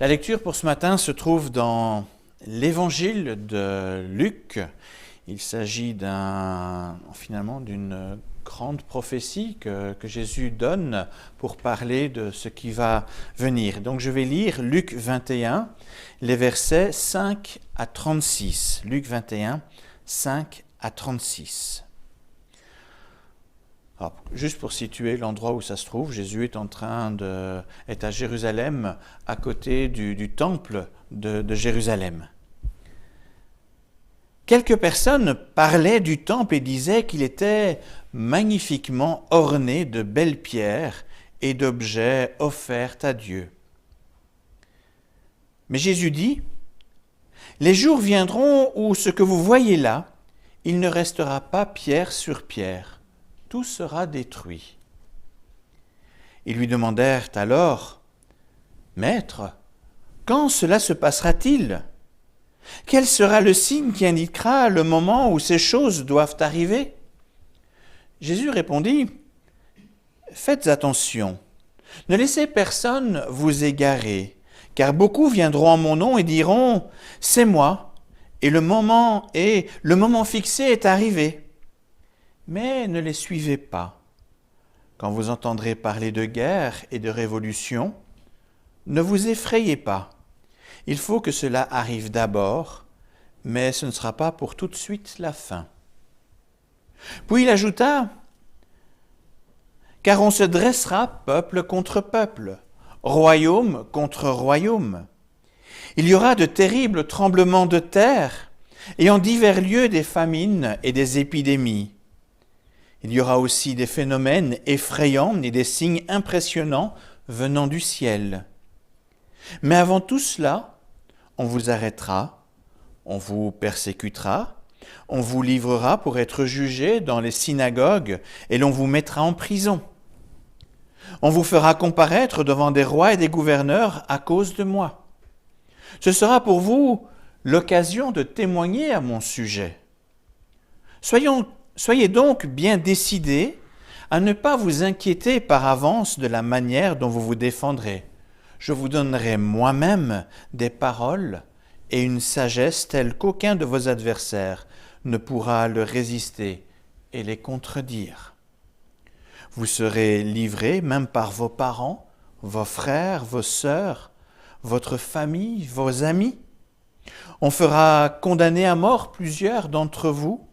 La lecture pour ce matin se trouve dans l'évangile de Luc. Il s'agit finalement d'une grande prophétie que Jésus donne pour parler de ce qui va venir. Donc je vais lire Luc 21, les versets 5 à 36. Luc 21, 5 à 36. Alors, juste pour situer l'endroit où ça se trouve, Jésus est est à Jérusalem, à côté du temple de Jérusalem. Quelques personnes parlaient du temple et disaient qu'il était magnifiquement orné de belles pierres et d'objets offerts à Dieu. Mais Jésus dit, « Les jours viendront où ce que vous voyez là, il ne restera pas pierre sur pierre. Tout sera détruit. » Ils lui demandèrent alors, « Maître, quand cela se passera-t-il ? Quel sera le signe qui indiquera le moment où ces choses doivent arriver ?» Jésus répondit, « Faites attention, ne laissez personne vous égarer, car beaucoup viendront en mon nom et diront, « C'est moi, et le moment fixé est arrivé. » Mais ne les suivez pas. Quand vous entendrez parler de guerre et de révolution, ne vous effrayez pas. Il faut que cela arrive d'abord, mais ce ne sera pas pour tout de suite la fin. Puis il ajouta, « Car on se dressera peuple contre peuple, royaume contre royaume. Il y aura de terribles tremblements de terre, et en divers lieux des famines et des épidémies. Il y aura aussi des phénomènes effrayants et des signes impressionnants venant du ciel. Mais avant tout cela, on vous arrêtera, on vous persécutera, on vous livrera pour être jugé dans les synagogues et l'on vous mettra en prison. On vous fera comparaître devant des rois et des gouverneurs à cause de moi. Ce sera pour vous l'occasion de témoigner à mon sujet. Soyez donc bien décidés à ne pas vous inquiéter par avance de la manière dont vous vous défendrez. Je vous donnerai moi-même des paroles et une sagesse telle qu'aucun de vos adversaires ne pourra leur résister et les contredire. Vous serez livrés même par vos parents, vos frères, vos sœurs, votre famille, vos amis. On fera condamner à mort plusieurs d'entre vous.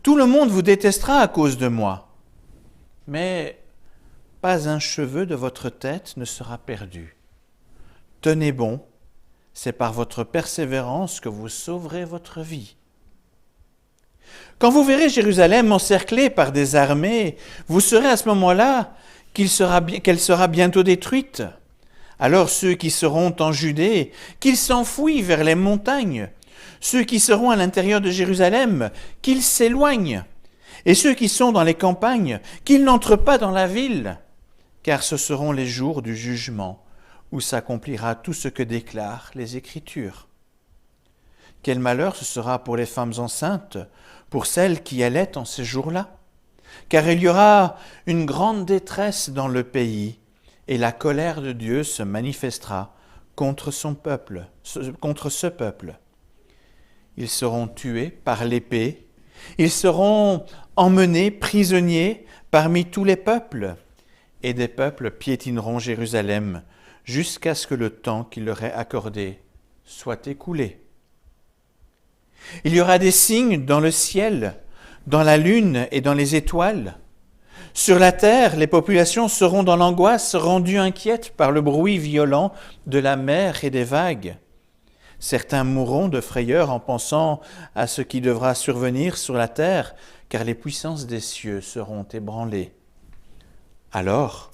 Tout le monde vous détestera à cause de moi. Mais pas un cheveu de votre tête ne sera perdu. Tenez bon, c'est par votre persévérance que vous sauverez votre vie. Quand vous verrez Jérusalem encerclée par des armées, vous saurez à ce moment-là qu'elle sera bientôt détruite. Alors ceux qui seront en Judée, qu'ils s'enfuient vers les montagnes. Ceux qui seront à l'intérieur de Jérusalem, qu'ils s'éloignent. Et ceux qui sont dans les campagnes, qu'ils n'entrent pas dans la ville. Car ce seront les jours du jugement, où s'accomplira tout ce que déclarent les Écritures. Quel malheur ce sera pour les femmes enceintes, pour celles qui allaitent en ces jours-là. Car il y aura une grande détresse dans le pays, et la colère de Dieu se manifestera contre ce peuple. Ils seront tués par l'épée, ils seront emmenés prisonniers parmi tous les peuples, et des peuples piétineront Jérusalem jusqu'à ce que le temps qui leur est accordé soit écoulé. Il y aura des signes dans le ciel, dans la lune et dans les étoiles. Sur la terre, les populations seront dans l'angoisse, rendues inquiètes par le bruit violent de la mer et des vagues. Certains mourront de frayeur en pensant à ce qui devra survenir sur la terre, car les puissances des cieux seront ébranlées. Alors,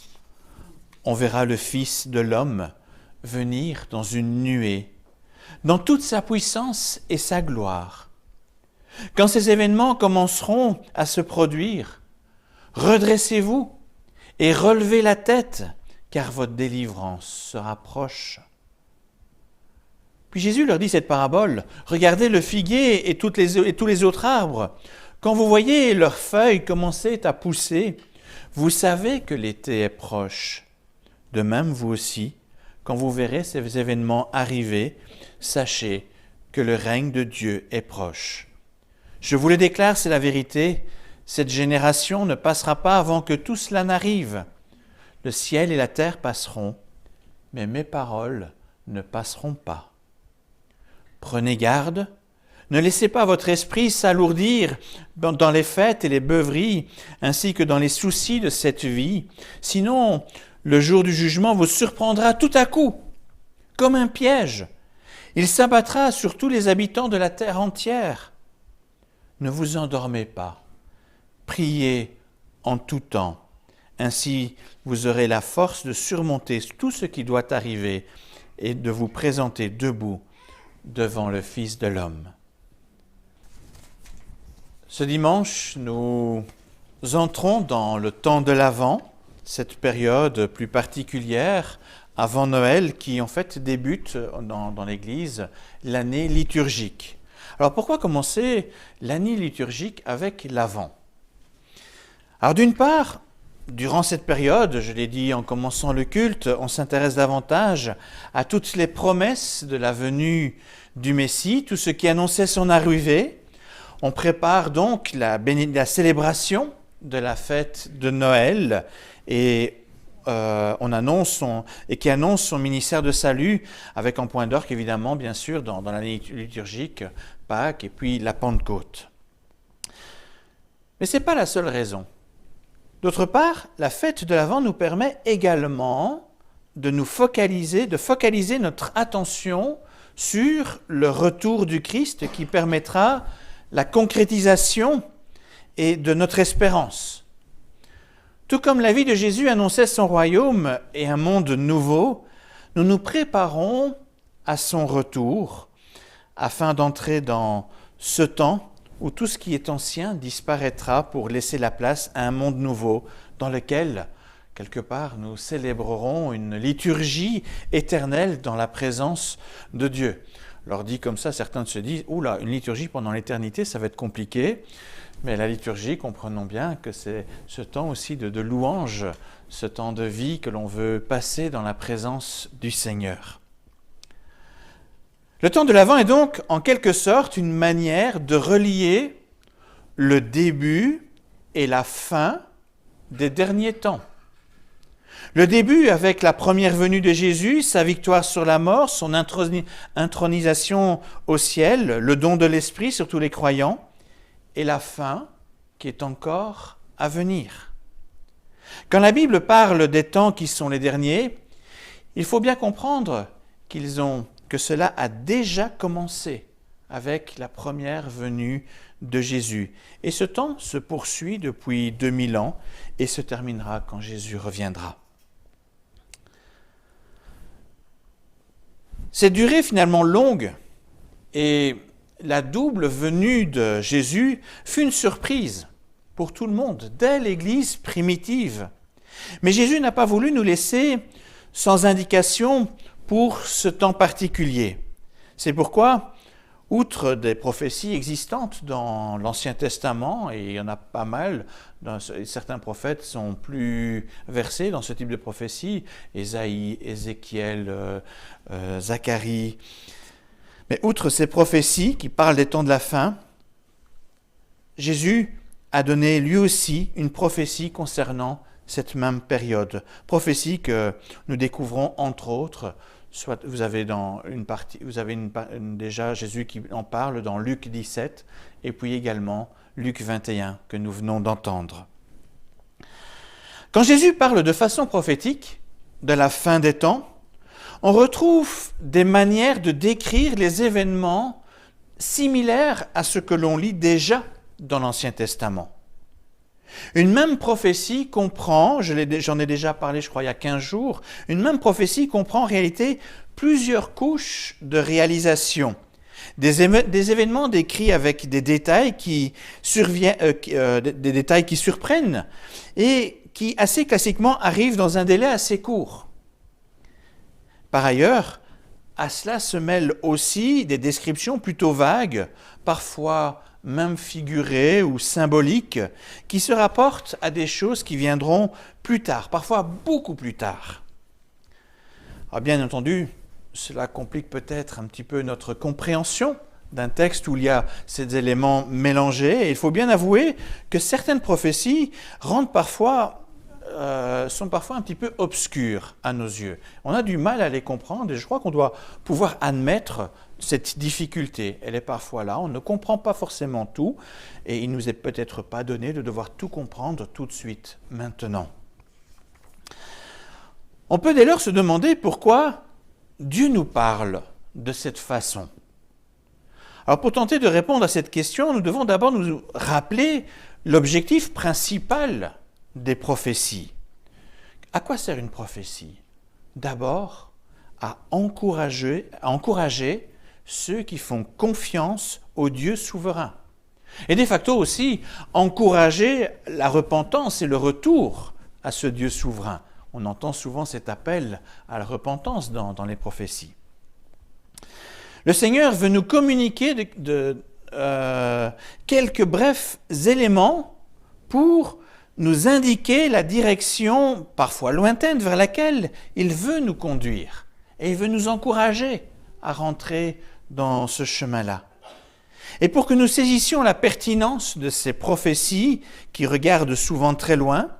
on verra le Fils de l'homme venir dans une nuée, dans toute sa puissance et sa gloire. Quand ces événements commenceront à se produire, redressez-vous et relevez la tête, car votre délivrance sera proche. Puis Jésus leur dit cette parabole, « Regardez le figuier et tous les autres arbres. Quand vous voyez leurs feuilles commencer à pousser, vous savez que l'été est proche. De même, vous aussi, quand vous verrez ces événements arriver, sachez que le règne de Dieu est proche. Je vous le déclare, c'est la vérité, cette génération ne passera pas avant que tout cela n'arrive. Le ciel et la terre passeront, mais mes paroles ne passeront pas. Prenez garde, ne laissez pas votre esprit s'alourdir dans les fêtes et les beuveries, ainsi que dans les soucis de cette vie, sinon le jour du jugement vous surprendra tout à coup, comme un piège. Il s'abattra sur tous les habitants de la terre entière. Ne vous endormez pas, priez en tout temps. Ainsi, vous aurez la force de surmonter tout ce qui doit arriver et de vous présenter debout devant le Fils de l'homme. Ce dimanche, nous entrons dans le temps de l'Avent, cette période plus particulière avant Noël qui en fait débute dans l'Église l'année liturgique. Alors pourquoi commencer l'année liturgique avec l'Avent ? Alors d'une part, durant cette période, je l'ai dit en commençant le culte, on s'intéresse davantage à toutes les promesses de la venue du Messie, tout ce qui annonçait son arrivée. On prépare donc la célébration de la fête de Noël et qui annonce son ministère de salut avec en point d'orgue évidemment, bien sûr, dans l'année liturgique, Pâques et puis la Pentecôte. Mais ce n'est pas la seule raison. D'autre part, la fête de l'Avent nous permet également de focaliser notre attention sur le retour du Christ qui permettra la concrétisation et de notre espérance. Tout comme la vie de Jésus annonçait son royaume et un monde nouveau, nous nous préparons à son retour afin d'entrer dans ce temps où tout ce qui est ancien disparaîtra pour laisser la place à un monde nouveau dans lequel, quelque part, nous célébrerons une liturgie éternelle dans la présence de Dieu. Alors dit comme ça, certains se disent « Oula, une liturgie pendant l'éternité, ça va être compliqué ». Mais la liturgie, comprenons bien que c'est ce temps aussi de louange, ce temps de vie que l'on veut passer dans la présence du Seigneur. Le temps de l'Avent est donc en quelque sorte une manière de relier le début et la fin des derniers temps. Le début avec la première venue de Jésus, sa victoire sur la mort, son intronisation au ciel, le don de l'Esprit sur tous les croyants, et la fin qui est encore à venir. Quand la Bible parle des temps qui sont les derniers, il faut bien comprendre que cela a déjà commencé avec la première venue de Jésus. Et ce temps se poursuit depuis 2000 ans et se terminera quand Jésus reviendra. Cette durée finalement longue et la double venue de Jésus fut une surprise pour tout le monde, dès l'Église primitive. Mais Jésus n'a pas voulu nous laisser sans indication pour ce temps particulier. C'est pourquoi, outre des prophéties existantes dans l'Ancien Testament, et il y en a pas mal, certains prophètes sont plus versés dans ce type de prophéties, Ésaïe, Ézéchiel, Zacharie. Mais outre ces prophéties qui parlent des temps de la fin, Jésus a donné lui aussi une prophétie concernant cette même période. Prophétie que nous découvrons entre autres, soit vous avez déjà Jésus qui en parle dans Luc 17 et puis également Luc 21 que nous venons d'entendre. Quand Jésus parle de façon prophétique de la fin des temps, on retrouve des manières de décrire les événements similaires à ce que l'on lit déjà dans l'Ancien Testament. Une même prophétie comprend, j'en ai déjà parlé je crois il y a 15 jours, une même prophétie comprend en réalité plusieurs couches de réalisation. Des événements décrits avec des détails qui surprennent et qui assez classiquement arrivent dans un délai assez court. Par ailleurs, à cela se mêlent aussi des descriptions plutôt vagues, parfois même figurées ou symboliques, qui se rapportent à des choses qui viendront plus tard, parfois beaucoup plus tard. Alors bien entendu, cela complique peut-être un petit peu notre compréhension d'un texte où il y a ces éléments mélangés. Et il faut bien avouer que certaines prophéties sont parfois un petit peu obscures à nos yeux. On a du mal à les comprendre et je crois qu'on doit pouvoir admettre cette difficulté. Elle est parfois là, on ne comprend pas forcément tout et il ne nous est peut-être pas donné de devoir tout comprendre tout de suite, maintenant. On peut dès lors se demander pourquoi Dieu nous parle de cette façon. Alors pour tenter de répondre à cette question, nous devons d'abord nous rappeler l'objectif principal des prophéties. À quoi sert une prophétie? D'abord, à encourager ceux qui font confiance au Dieu souverain. Et de facto aussi, encourager la repentance et le retour à ce Dieu souverain. On entend souvent cet appel à la repentance dans les prophéties. Le Seigneur veut nous communiquer quelques brefs éléments pour nous indiquer la direction, parfois lointaine, vers laquelle il veut nous conduire. Et il veut nous encourager à rentrer dans ce chemin-là. Et pour que nous saisissions la pertinence de ces prophéties qui regardent souvent très loin,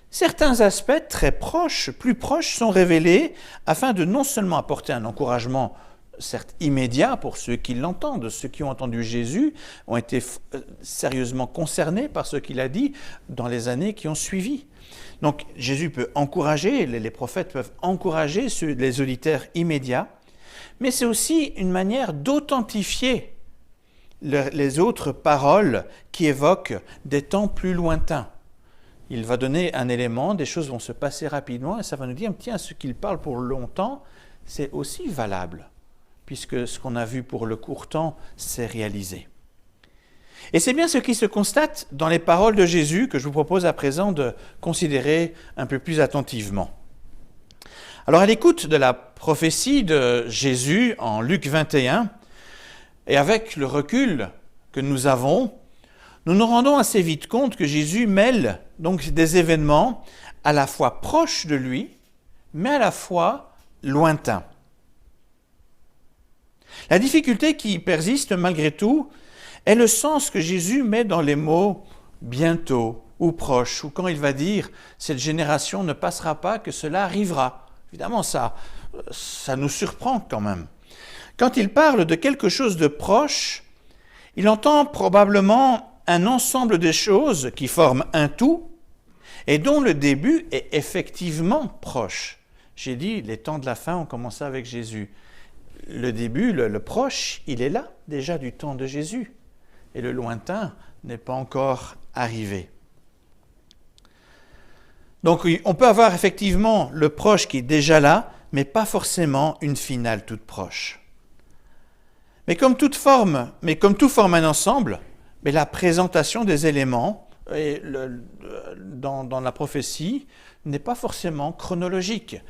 certains aspects très proches, plus proches, sont révélés afin de non seulement apporter un encouragement certes immédiat pour ceux qui l'entendent, ceux qui ont entendu Jésus ont été sérieusement concernés par ce qu'il a dit dans les années qui ont suivi. Donc Jésus peut encourager, les prophètes peuvent encourager les auditeurs immédiats, mais c'est aussi une manière d'authentifier les autres paroles qui évoquent des temps plus lointains. Il va donner un élément, des choses vont se passer rapidement et ça va nous dire, tiens, ce qu'il parle pour longtemps, c'est aussi valable, puisque ce qu'on a vu pour le court temps s'est réalisé. Et c'est bien ce qui se constate dans les paroles de Jésus que je vous propose à présent de considérer un peu plus attentivement. Alors à l'écoute de la prophétie de Jésus en Luc 21, et avec le recul que nous avons, nous nous rendons assez vite compte que Jésus mêle donc des événements à la fois proches de lui, mais à la fois lointains. La difficulté qui persiste malgré tout est le sens que Jésus met dans les mots « bientôt » ou « proche » ou quand il va dire « cette génération ne passera pas, que cela arrivera ». Évidemment, ça nous surprend quand même. Quand il parle de quelque chose de proche, il entend probablement un ensemble de choses qui forment un tout et dont le début est effectivement proche. J'ai dit, les temps de la fin ont commencé avec Jésus. Le début, le proche, il est là, déjà du temps de Jésus. Et le lointain n'est pas encore arrivé. Donc on peut avoir effectivement le proche qui est déjà là, mais pas forcément une finale toute proche. Mais comme tout forme un ensemble, mais la présentation des éléments dans la prophétie n'est pas forcément chronologique.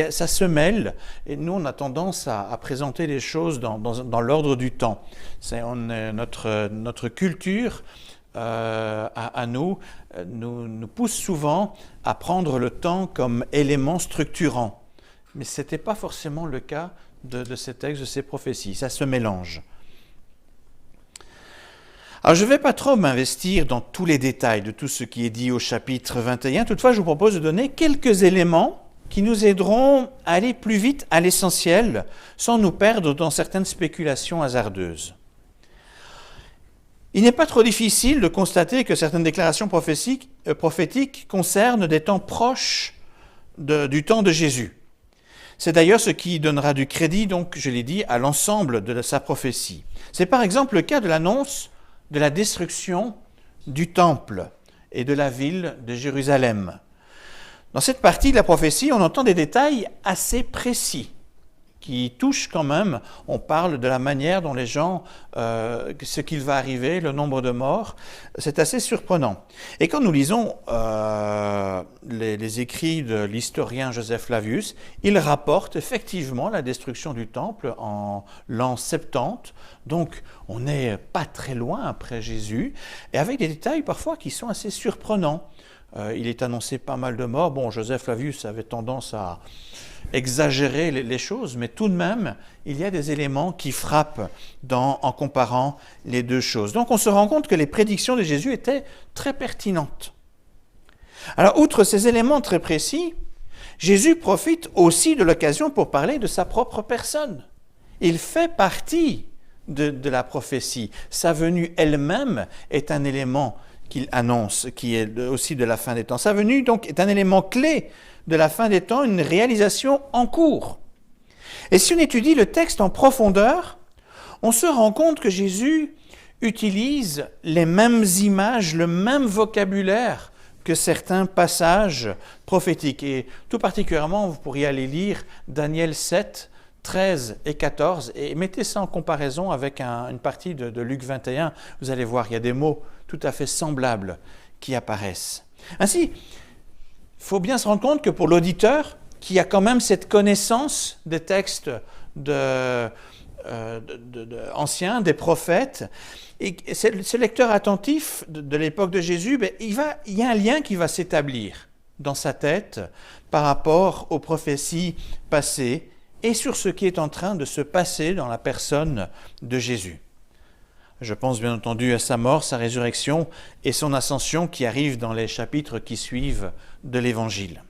Ça se mêle, et nous on a tendance à présenter les choses dans l'ordre du temps. Notre culture à nous pousse souvent à prendre le temps comme élément structurant. Mais ce n'était pas forcément le cas de ces textes, de ces prophéties. Ça se mélange. Alors, je ne vais pas trop m'investir dans tous les détails de tout ce qui est dit au chapitre 21. Toutefois, je vous propose de donner quelques éléments qui nous aideront à aller plus vite à l'essentiel, sans nous perdre dans certaines spéculations hasardeuses. Il n'est pas trop difficile de constater que certaines déclarations prophétiques concernent des temps proches du temps de Jésus. C'est d'ailleurs ce qui donnera du crédit, donc, je l'ai dit, à l'ensemble de sa prophétie. C'est par exemple le cas de l'annonce de la destruction du temple et de la ville de Jérusalem. Dans cette partie de la prophétie, on entend des détails assez précis qui touchent quand même. On parle de la manière dont les gens, ce qu'il va arriver, le nombre de morts. C'est assez surprenant. Et quand nous lisons les écrits de l'historien Joseph Flavius, il rapporte effectivement la destruction du temple en l'an 70. Donc, on n'est pas très loin après Jésus, et avec des détails parfois qui sont assez surprenants. Il est annoncé pas mal de morts. Bon, Joseph Flavius avait tendance à exagérer les choses, mais tout de même, il y a des éléments qui frappent en comparant les deux choses. Donc on se rend compte que les prédictions de Jésus étaient très pertinentes. Alors, outre ces éléments très précis, Jésus profite aussi de l'occasion pour parler de sa propre personne. Il fait partie de la prophétie. Sa venue elle-même est un élément qu'il annonce, qui est aussi de la fin des temps. Sa venue, donc, est un élément clé de la fin des temps, une réalisation en cours. Et si on étudie le texte en profondeur, on se rend compte que Jésus utilise les mêmes images, le même vocabulaire que certains passages prophétiques. Et tout particulièrement, vous pourriez aller lire Daniel 7, 13 et 14, et mettez ça en comparaison avec une partie de Luc 21. Vous allez voir, il y a des mots tout à fait semblables qui apparaissent. Ainsi, il faut bien se rendre compte que pour l'auditeur, qui a quand même cette connaissance des textes anciens, des prophètes, et ce lecteur attentif de l'époque de Jésus, il y a un lien qui va s'établir dans sa tête par rapport aux prophéties passées et sur ce qui est en train de se passer dans la personne de Jésus. Je pense bien entendu à sa mort, sa résurrection et son ascension qui arrivent dans les chapitres qui suivent de l'Évangile.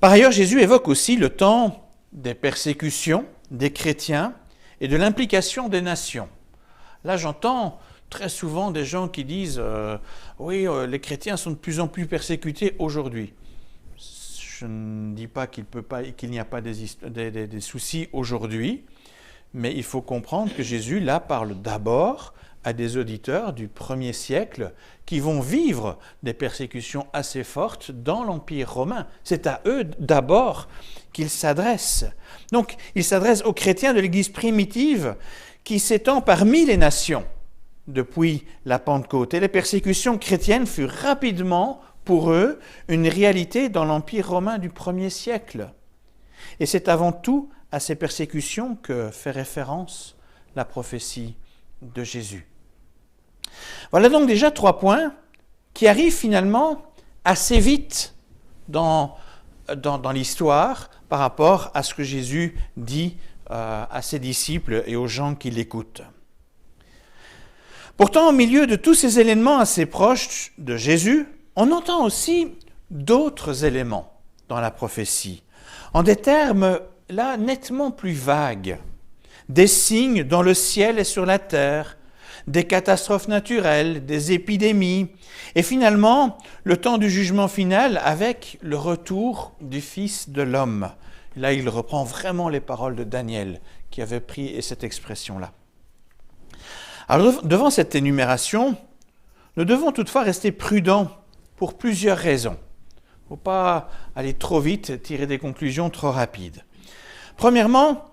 Par ailleurs, Jésus évoque aussi le temps des persécutions des chrétiens et de l'implication des nations. Là, j'entends très souvent des gens qui disent « Oui, les chrétiens sont de plus en plus persécutés aujourd'hui ». Je ne dis pas qu'il n'y a pas des soucis aujourd'hui, mais il faut comprendre que Jésus, là, parle d'abord à des auditeurs du 1er siècle qui vont vivre des persécutions assez fortes dans l'Empire romain. C'est à eux d'abord qu'il s'adresse. Donc, il s'adresse aux chrétiens de l'Église primitive qui s'étend parmi les nations depuis la Pentecôte. Et les persécutions chrétiennes furent rapidement, pour eux, une réalité dans l'Empire romain du 1er siècle. Et c'est avant tout à ces persécutions que fait référence la prophétie de Jésus. Voilà donc déjà 3 points qui arrivent finalement assez vite dans l'histoire par rapport à ce que Jésus dit à ses disciples et aux gens qui l'écoutent. Pourtant, au milieu de tous ces éléments assez proches de Jésus, on entend aussi d'autres éléments dans la prophétie, en des termes là nettement plus vagues, des signes dans le ciel et sur la terre, des catastrophes naturelles, des épidémies, et finalement le temps du jugement final avec le retour du Fils de l'homme. Là, il reprend vraiment les paroles de Daniel qui avait pris cette expression-là. Alors, devant cette énumération, nous devons toutefois rester prudents pour plusieurs raisons. Il ne faut pas aller trop vite, tirer des conclusions trop rapides. Premièrement,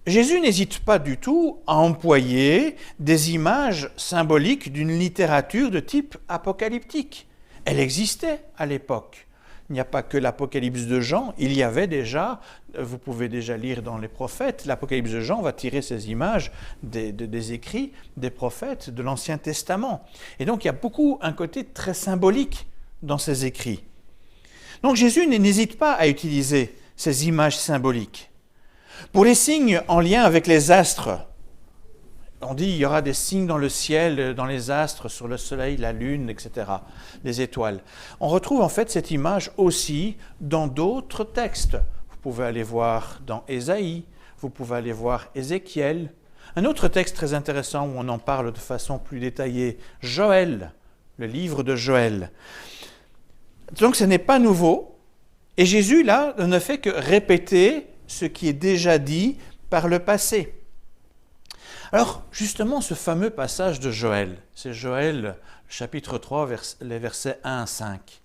Jésus n'hésite pas du tout à employer des images symboliques d'une littérature de type apocalyptique. Elle existait à l'époque. Il n'y a pas que l'Apocalypse de Jean, il y avait déjà, vous pouvez déjà lire dans les prophètes, l'Apocalypse de Jean va tirer ses images des écrits des prophètes de l'Ancien Testament. Et donc il y a beaucoup un côté très symbolique dans ces écrits. Donc Jésus n'hésite pas à utiliser ces images symboliques. Pour les signes en lien avec les astres, on dit il y aura des signes dans le ciel, dans les astres, sur le soleil, la lune, etc., les étoiles. On retrouve en fait cette image aussi dans d'autres textes. Vous pouvez aller voir dans Ésaïe, vous pouvez aller voir Ézéchiel. Un autre texte très intéressant où on en parle de façon plus détaillée, Joël, le livre de Joël. Donc ce n'est pas nouveau, et Jésus là ne fait que répéter ce qui est déjà dit par le passé. Alors, justement, ce fameux passage de Joël, c'est Joël, chapitre 3, les versets 1 à 5.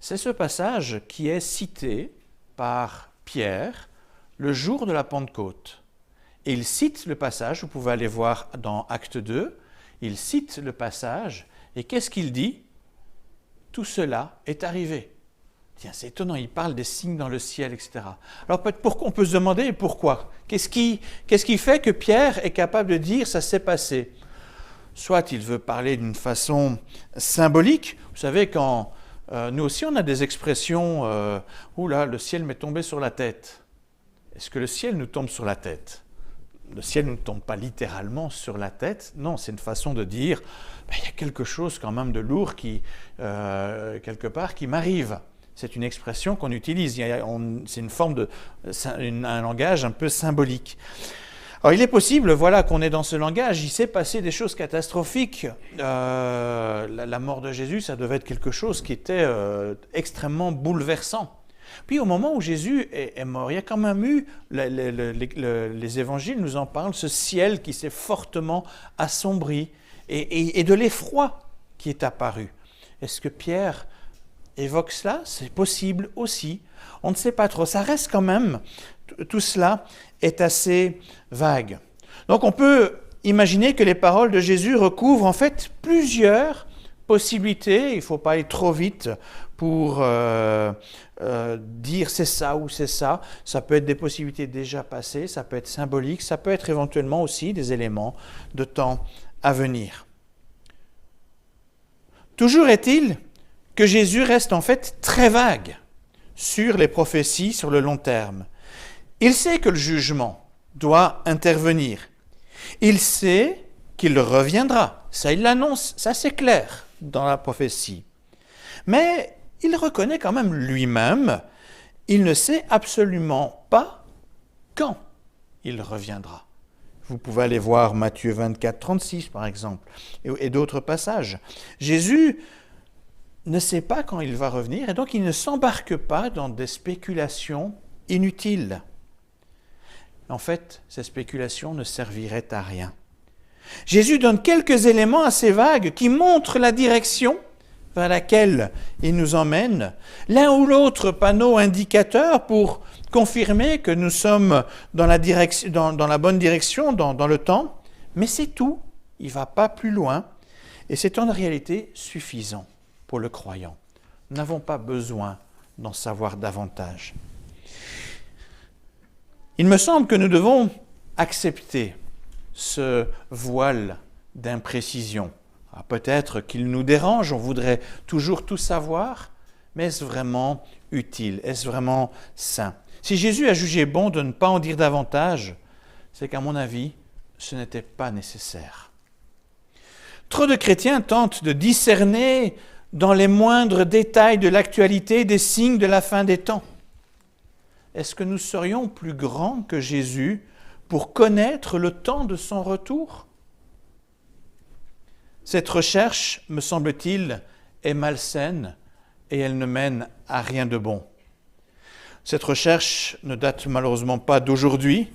C'est ce passage qui est cité par Pierre le jour de la Pentecôte. Et il cite le passage, vous pouvez aller voir dans Acte 2, il cite le passage, et qu'est-ce qu'il dit ? Tout cela est arrivé. Tiens, c'est étonnant, il parle des signes dans le ciel, etc. Alors on peut se demander pourquoi. Qu'est-ce qui fait que Pierre est capable de dire « ça s'est passé » Soit il veut parler d'une façon symbolique. Vous savez, quand nous aussi on a des expressions « Ouh là, le ciel m'est tombé sur la tête ». Est-ce que le ciel nous tombe sur la tête? Le ciel ne nous tombe pas littéralement sur la tête. Non, c'est une façon de dire il y a quelque chose quand même de lourd qui, quelque part, qui m'arrive. C'est une expression qu'on utilise. C'est une forme un langage un peu symbolique. Alors, il est possible, voilà, qu'on est dans ce langage. Il s'est passé des choses catastrophiques. La mort de Jésus, ça devait être quelque chose qui était extrêmement bouleversant. Puis au moment où Jésus est mort, il y a quand même eu, les évangiles nous en parlent, ce ciel qui s'est fortement assombri et de l'effroi qui est apparu. Est-ce que Pierre évoque cela? C'est possible aussi. On ne sait pas trop. Ça reste quand même, tout cela est assez vague. Donc on peut imaginer que les paroles de Jésus recouvrent en fait plusieurs possibilités. Il ne faut pas aller trop vite pour dire c'est ça ou c'est ça. Ça peut être des possibilités déjà passées, ça peut être symbolique, ça peut être éventuellement aussi des éléments de temps à venir. Toujours est-il que Jésus reste en fait très vague sur les prophéties sur le long terme. Il sait que le jugement doit intervenir. Il sait qu'il reviendra. Ça, il l'annonce, ça c'est clair dans la prophétie. Mais il reconnaît quand même lui-même, il ne sait absolument pas quand il reviendra. Vous pouvez aller voir Matthieu 24, 36 par exemple, et d'autres passages. Jésus ne sait pas quand il va revenir, et donc il ne s'embarque pas dans des spéculations inutiles. En fait, ces spéculations ne serviraient à rien. Jésus donne quelques éléments assez vagues qui montrent la direction vers laquelle il nous emmène, l'un ou l'autre panneau indicateur pour confirmer que nous sommes dans la bonne direction, dans le temps, mais c'est tout, il ne va pas plus loin, et c'est en réalité suffisant pour le croyant. Nous n'avons pas besoin d'en savoir davantage. Il me semble que nous devons accepter ce voile d'imprécision. Peut-être qu'il nous dérange, on voudrait toujours tout savoir, mais est-ce vraiment utile? Est-ce vraiment sain? Si Jésus a jugé bon de ne pas en dire davantage, c'est qu'à mon avis, ce n'était pas nécessaire. Trop de chrétiens tentent de discerner dans les moindres détails de l'actualité des signes de la fin des temps. Est-ce que nous serions plus grands que Jésus pour connaître le temps de son retour? Cette recherche, me semble-t-il, est malsaine et elle ne mène à rien de bon. Cette recherche ne date malheureusement pas d'aujourd'hui.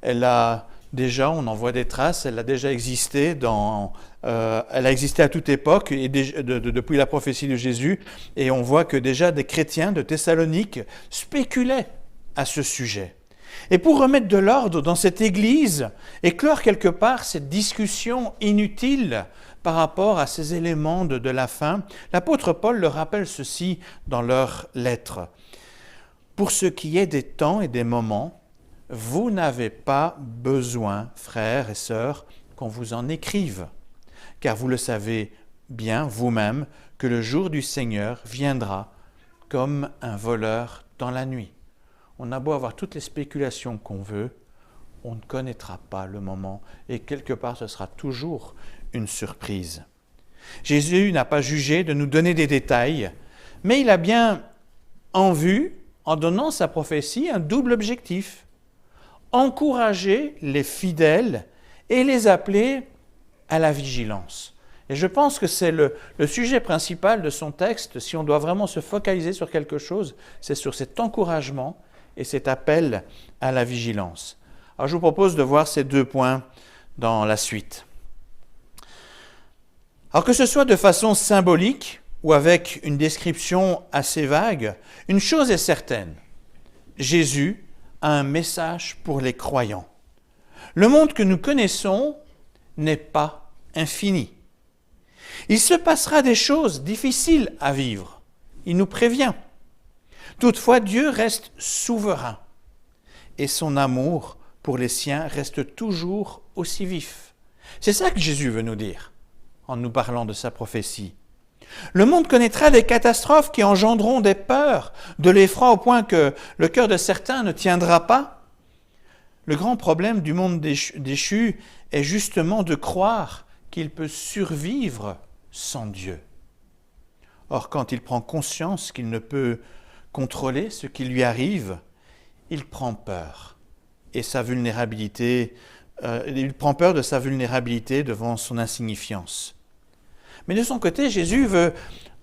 Elle a déjà, on en voit des traces, elle a déjà existé elle a existé à toute époque et depuis la prophétie de Jésus. Et on voit que déjà des chrétiens de Thessalonique spéculaient à ce sujet. Et pour remettre de l'ordre dans cette Église et clore quelque part cette discussion inutile par rapport à ces éléments de la fin, l'apôtre Paul leur rappelle ceci dans leur lettre. Pour ce qui est des temps et des moments, vous n'avez pas besoin, frères et sœurs, qu'on vous en écrive, car vous le savez bien vous-même que le jour du Seigneur viendra comme un voleur dans la nuit. On a beau avoir toutes les spéculations qu'on veut, on ne connaîtra pas le moment et quelque part ce sera toujours une surprise. Jésus n'a pas jugé de nous donner des détails, mais il a bien en vue, en donnant sa prophétie, un double objectif. Encourager les fidèles et les appeler à la vigilance. Et je pense que c'est le sujet principal de son texte. Si on doit vraiment se focaliser sur quelque chose, c'est sur cet encouragement et cet appel à la vigilance. Alors je vous propose de voir ces deux points dans la suite. Alors que ce soit de façon symbolique ou avec une description assez vague, une chose est certaine, Jésus a un message pour les croyants. Le monde que nous connaissons n'est pas infini. Il se passera des choses difficiles à vivre. Il nous prévient. Toutefois, Dieu reste souverain et son amour pour les siens reste toujours aussi vif. C'est ça que Jésus veut nous dire en nous parlant de sa prophétie. Le monde connaîtra des catastrophes qui engendreront des peurs, de l'effroi au point que le cœur de certains ne tiendra pas. Le grand problème du monde déchu est justement de croire qu'il peut survivre sans Dieu. Or, quand il prend conscience qu'il ne peut contrôler ce qui lui arrive, il prend peur. Et sa vulnérabilité, il prend peur de sa vulnérabilité devant son insignifiance. Mais de son côté, Jésus veut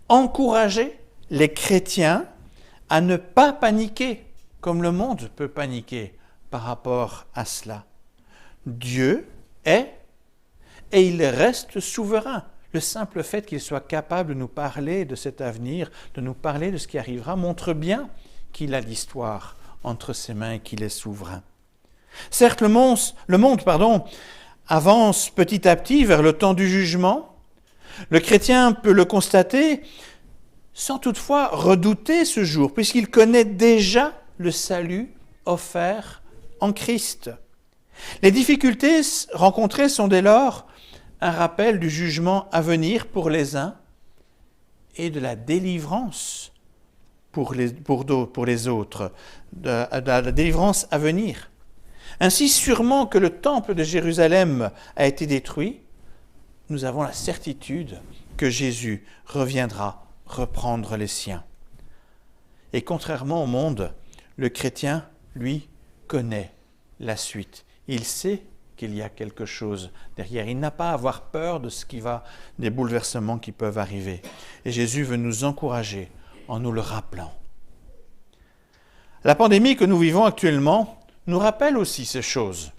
encourager les chrétiens à ne pas paniquer, comme le monde peut paniquer par rapport à cela. Dieu est et il reste souverain. Le simple fait qu'il soit capable de nous parler de cet avenir, de nous parler de ce qui arrivera, montre bien qu'il a l'histoire entre ses mains et qu'il est souverain. Certes, le monde avance petit à petit vers le temps du jugement. Le chrétien peut le constater sans toutefois redouter ce jour, puisqu'il connaît déjà le salut offert en Christ. Les difficultés rencontrées sont dès lors un rappel du jugement à venir pour les uns et de la délivrance pour les autres, de la délivrance à venir. Ainsi, sûrement que le temple de Jérusalem a été détruit, nous avons la certitude que Jésus reviendra reprendre les siens. Et contrairement au monde, le chrétien, lui, connaît la suite. Il sait qu'il y a quelque chose derrière. Il n'a pas à avoir peur des bouleversements qui peuvent arriver. Et Jésus veut nous encourager en nous le rappelant. La pandémie que nous vivons actuellement nous rappelle aussi ces choses.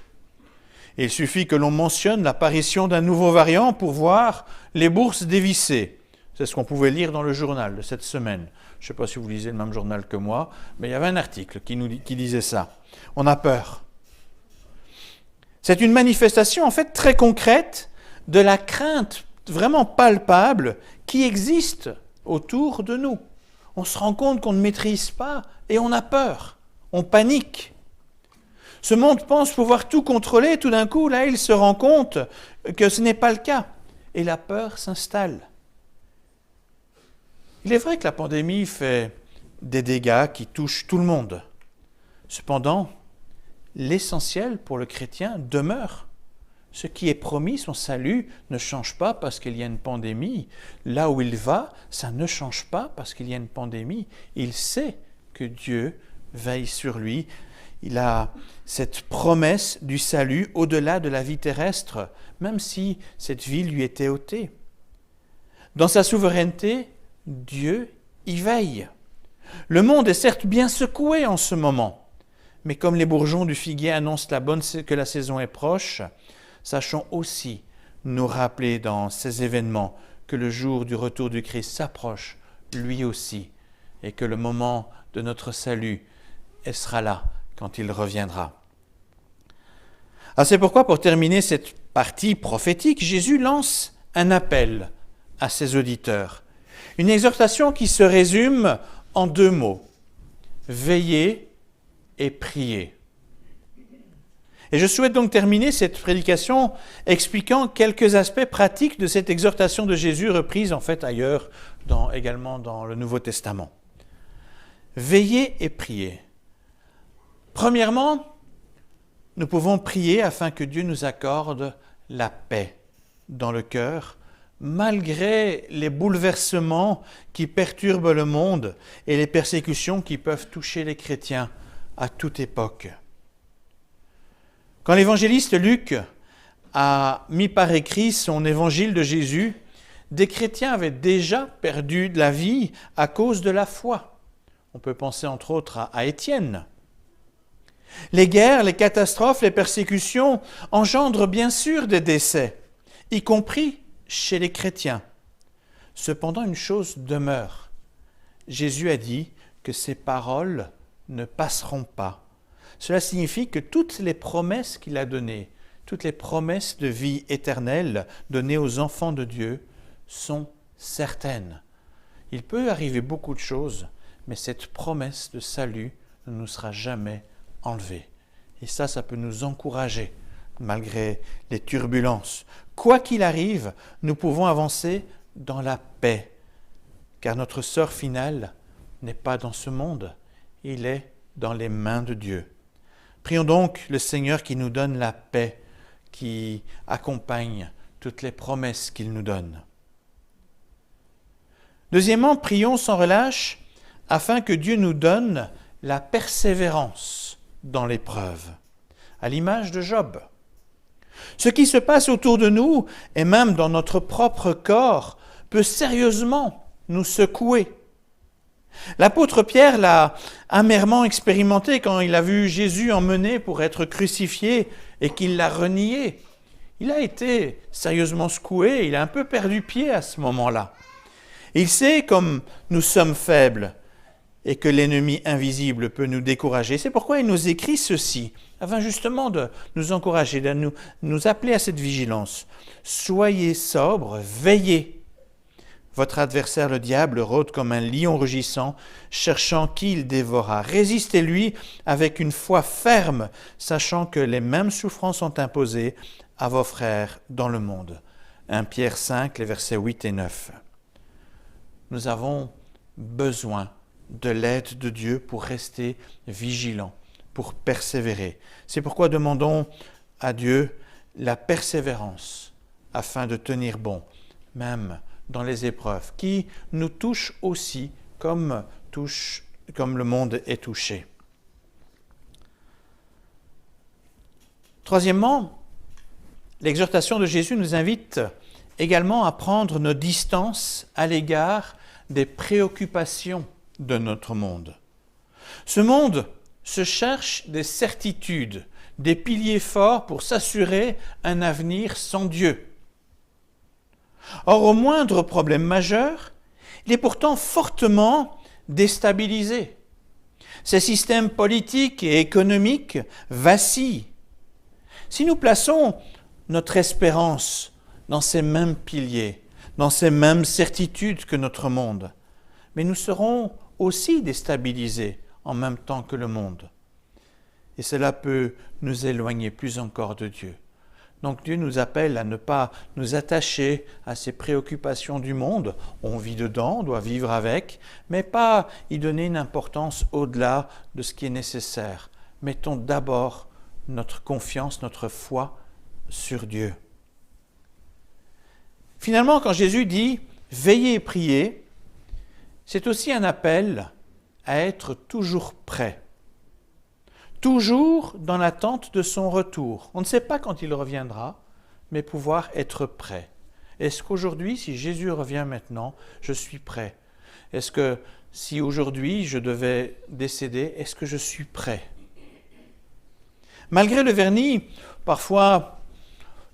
Il suffit que l'on mentionne l'apparition d'un nouveau variant pour voir les bourses dévisser. C'est ce qu'on pouvait lire dans le journal de cette semaine. Je ne sais pas si vous lisez le même journal que moi, mais il y avait un article qui disait ça. On a peur. C'est une manifestation en fait très concrète de la crainte vraiment palpable qui existe autour de nous. On se rend compte qu'on ne maîtrise pas et on a peur, on panique. Ce monde pense pouvoir tout contrôler, tout d'un coup, là, il se rend compte que ce n'est pas le cas. Et la peur s'installe. Il est vrai que la pandémie fait des dégâts qui touchent tout le monde. Cependant, l'essentiel pour le chrétien demeure. Ce qui est promis, son salut, ne change pas parce qu'il y a une pandémie. Là où il va, ça ne change pas parce qu'il y a une pandémie. Il sait que Dieu veille sur lui. Il a cette promesse du salut au-delà de la vie terrestre, même si cette vie lui était ôtée. Dans sa souveraineté, Dieu y veille. Le monde est certes bien secoué en ce moment, mais comme les bourgeons du figuier annoncent que la saison est proche, sachons aussi nous rappeler dans ces événements que le jour du retour du Christ s'approche lui aussi, et que le moment de notre salut sera là quand il reviendra. C'est pourquoi, pour terminer cette partie prophétique, Jésus lance un appel à ses auditeurs. Une exhortation qui se résume en 2 mots. Veillez et priez. Et je souhaite donc terminer cette prédication expliquant quelques aspects pratiques de cette exhortation de Jésus reprise en fait ailleurs, également dans le Nouveau Testament. Veillez et priez. Premièrement, nous pouvons prier afin que Dieu nous accorde la paix dans le cœur, malgré les bouleversements qui perturbent le monde et les persécutions qui peuvent toucher les chrétiens à toute époque. Quand l'évangéliste Luc a mis par écrit son évangile de Jésus, des chrétiens avaient déjà perdu de la vie à cause de la foi. On peut penser entre autres à Étienne. Les guerres, les catastrophes, les persécutions engendrent bien sûr des décès, y compris chez les chrétiens. Cependant, une chose demeure. Jésus a dit que ces paroles ne passeront pas. Cela signifie que toutes les promesses qu'il a données, toutes les promesses de vie éternelle données aux enfants de Dieu sont certaines. Il peut arriver beaucoup de choses, mais cette promesse de salut ne nous sera jamais enlevée. Et ça peut nous encourager, malgré les turbulences. Quoi qu'il arrive, nous pouvons avancer dans la paix, car notre sort final n'est pas dans ce monde, il est dans les mains de Dieu. Prions donc le Seigneur qui nous donne la paix, qui accompagne toutes les promesses qu'il nous donne. Deuxièmement, prions sans relâche afin que Dieu nous donne la persévérance dans l'épreuve, à l'image de Job. Ce qui se passe autour de nous, et même dans notre propre corps, peut sérieusement nous secouer. L'apôtre Pierre l'a amèrement expérimenté quand il a vu Jésus emmené pour être crucifié et qu'il l'a renié. Il a été sérieusement secoué, il a un peu perdu pied à ce moment-là. Il sait comme nous sommes faibles et que l'ennemi invisible peut nous décourager. C'est pourquoi il nous écrit ceci, afin justement de nous encourager, de nous appeler à cette vigilance. Soyez sobres, veillez. Votre adversaire, le diable, rôde comme un lion rugissant, cherchant qui il dévorera. Résistez-lui avec une foi ferme, sachant que les mêmes souffrances sont imposées à vos frères dans le monde. 1 Pierre 5, les versets 8 et 9. Nous avons besoin de l'aide de Dieu pour rester vigilants, pour persévérer. C'est pourquoi demandons à Dieu la persévérance afin de tenir bon, même dans les épreuves, qui nous touchent aussi comme le monde est touché. Troisièmement, l'exhortation de Jésus nous invite également à prendre nos distances à l'égard des préoccupations de notre monde. Ce monde se cherche des certitudes, des piliers forts pour s'assurer un avenir sans Dieu. Or, au moindre problème majeur, il est pourtant fortement déstabilisé. Ces systèmes politiques et économiques vacillent. Si nous plaçons notre espérance dans ces mêmes piliers, dans ces mêmes certitudes que notre monde, mais nous serons aussi déstabilisés en même temps que le monde. Et cela peut nous éloigner plus encore de Dieu. Donc Dieu nous appelle à ne pas nous attacher à ces préoccupations du monde. On vit dedans, on doit vivre avec, mais pas y donner une importance au-delà de ce qui est nécessaire. Mettons d'abord notre confiance, notre foi sur Dieu. Finalement, quand Jésus dit « Veillez et priez », c'est aussi un appel à être toujours prêt. Toujours dans l'attente de son retour. On ne sait pas quand il reviendra, mais pouvoir être prêt. Est-ce qu'aujourd'hui, si Jésus revient maintenant, je suis prêt? Est-ce que si aujourd'hui je devais décéder, est-ce que je suis prêt? Malgré le vernis, parfois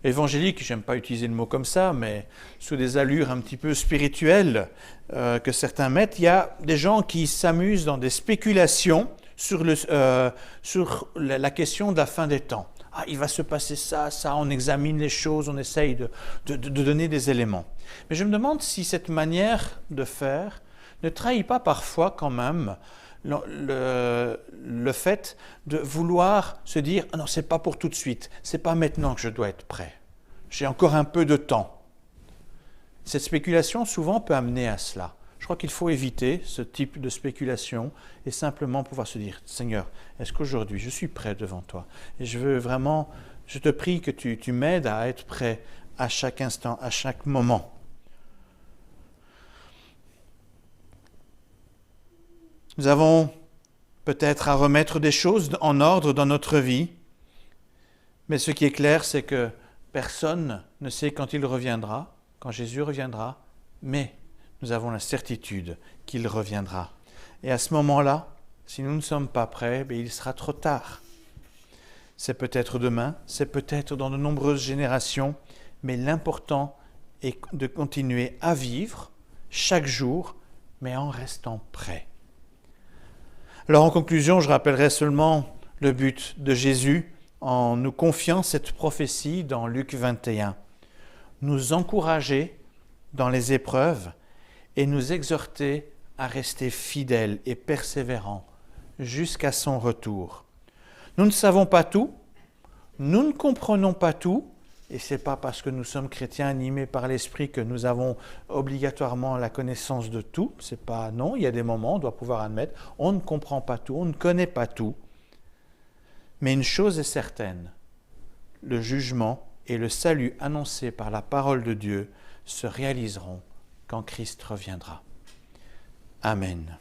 évangélique, j'aime pas utiliser le mot comme ça, mais sous des allures un petit peu spirituelles que certains mettent, il y a des gens qui s'amusent dans des spéculations sur la question de la fin des temps. Ah, il va se passer ça, on examine les choses, on essaye de donner des éléments. Mais je me demande si cette manière de faire ne trahit pas parfois quand même le fait de vouloir se dire « Ah non, c'est pas pour tout de suite, c'est pas maintenant que je dois être prêt. J'ai encore un peu de temps. » Cette spéculation souvent peut amener à cela. Je crois qu'il faut éviter ce type de spéculation et simplement pouvoir se dire « Seigneur, est-ce qu'aujourd'hui je suis prêt devant toi? Et je te prie que tu m'aides à être prêt à chaque instant, à chaque moment. » Nous avons peut-être à remettre des choses en ordre dans notre vie, mais ce qui est clair, c'est que personne ne sait quand il reviendra, quand Jésus reviendra, mais nous avons la certitude qu'il reviendra. Et à ce moment-là, si nous ne sommes pas prêts, il sera trop tard. C'est peut-être demain, c'est peut-être dans de nombreuses générations, mais l'important est de continuer à vivre chaque jour, mais en restant prêt. Alors en conclusion, je rappellerai seulement le but de Jésus en nous confiant cette prophétie dans Luc 21. Nous encourager dans les épreuves et nous exhorter à rester fidèles et persévérants jusqu'à son retour. Nous ne savons pas tout, nous ne comprenons pas tout, Et ce n'est pas parce que nous sommes chrétiens animés par l'Esprit que nous avons obligatoirement la connaissance de tout. C'est pas, non, il y a des moments, on doit pouvoir admettre, on ne comprend pas tout, on ne connaît pas tout. Mais une chose est certaine, le jugement et le salut annoncés par la parole de Dieu se réaliseront quand Christ reviendra. Amen.